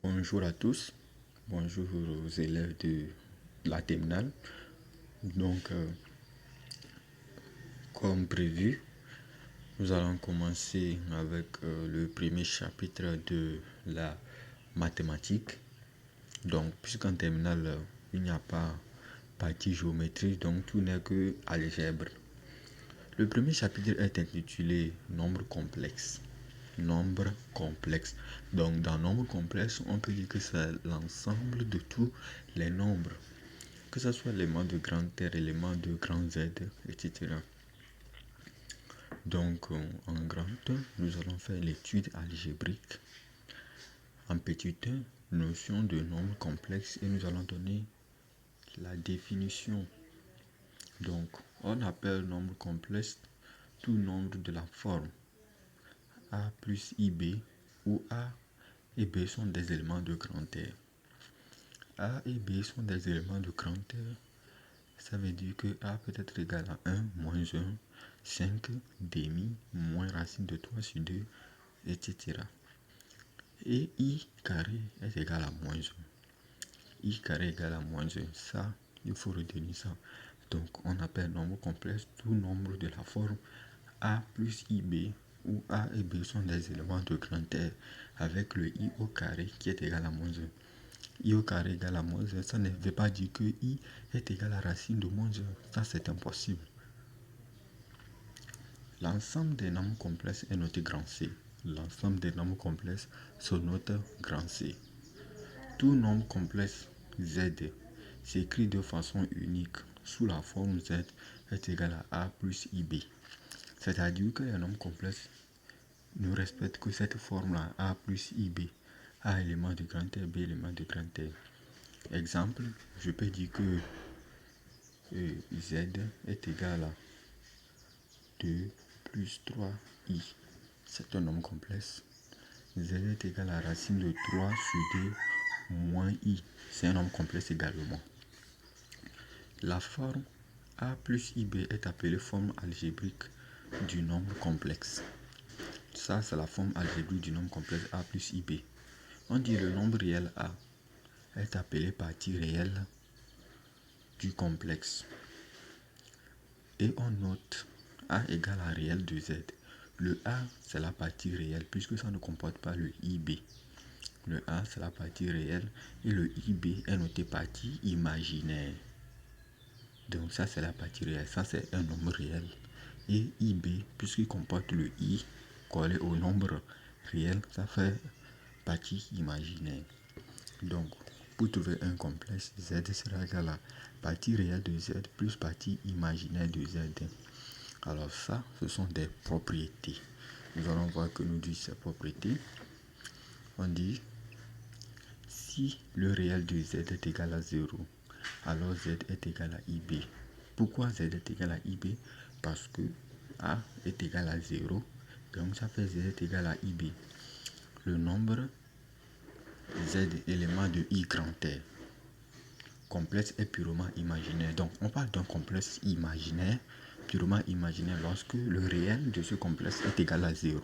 Bonjour à tous, bonjour aux élèves de la terminale. Donc, comme prévu, nous allons commencer avec le premier chapitre de la mathématique. Donc, puisqu'en terminale, il n'y a pas partie géométrie, donc tout n'est que algèbre. Le premier chapitre est intitulé Nombre complexe. Nombre complexe. Donc, dans nombre complexe, on peut dire que c'est l'ensemble de tous les nombres, que ce soit l'élément de grand R, élément de grand Z, etc. Donc, en grand 1, nous allons faire l'étude algébrique. En petit 1, notion de nombre complexe, et nous allons donner la définition. Donc, on appelle nombre complexe tout nombre de la forme A plus IB, où A et B sont des éléments de grand R. A et B sont des éléments de grand R. Ça veut dire que A peut être égal à 1, moins 1, 5, demi, moins racine de 3 sur 2, etc. Et I carré est égal à moins 1. I carré est égal à moins 1. Ça, il faut retenir ça. Donc, on appelle nombre complexe tout nombre de la forme A plus IB, où A et B sont des éléments de grand R, avec le I au carré qui est égal à moins 1. I au carré égale à moins 1, ça ne veut pas dire que I est égal à racine de moins 1. Ça, c'est impossible. L'ensemble des nombres complexes est noté grand C. L'ensemble des nombres complexes se note grand C. Tout nombre complexe Z s'écrit de façon unique sous la forme Z est égal à A plus IB. C'est-à-dire que les nombres complexes ne respectent que cette forme-là, A plus IB. A élément de grand R, B élément de grand R. Exemple, je peux dire que Z est égal à 2 plus 3i. C'est un nombre complexe. Z est égal à racine de 3 sur 2 moins i. C'est un nombre complexe également. La forme A plus IB est appelée forme algébrique du nombre complexe. Ça, c'est la forme algébrique du nombre complexe A plus IB. On dit le nombre réel A est appelé partie réelle du complexe. Et on note A égale à réel de Z. Le A, c'est la partie réelle puisque ça ne comporte pas le IB. Le A, c'est la partie réelle et le IB est noté partie imaginaire. Donc ça, c'est la partie réelle. Ça, c'est un nombre réel. Et IB, puisqu'il comporte le I collé au nombre réel, ça fait partie imaginaire. Donc, pour trouver un complexe, Z sera égal à partie réelle de Z plus partie imaginaire de Z. Alors ça, ce sont des propriétés. Nous allons voir que nous dit ces propriétés. On dit, si le réel de Z est égal à 0, alors Z est égal à IB. Pourquoi Z est égal à IB? Parce que A est égal à 0, donc ça fait Z est égal à IB. Le nombre Z élément de I grand R complexe est purement imaginaire. Donc on parle d'un complexe imaginaire, purement imaginaire, lorsque le réel de ce complexe est égal à 0.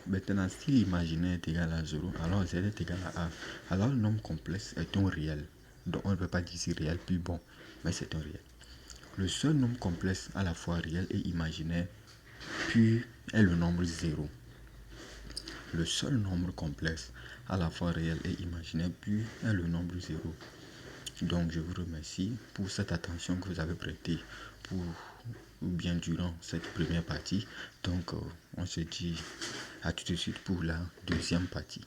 Maintenant, si l'imaginaire est égal à 0, alors Z est égal à A. Alors le nombre complexe est un réel. Donc on ne peut pas dire si réel, puis bon, mais c'est un réel. Le seul nombre complexe à la fois réel et imaginaire, puis est le nombre 0. Le seul nombre complexe à la fois réel et imaginaire, puis est le nombre 0. Donc je vous remercie pour cette attention que vous avez prêtée pour ou bien durant cette première partie. Donc on se dit à tout de suite pour la deuxième partie.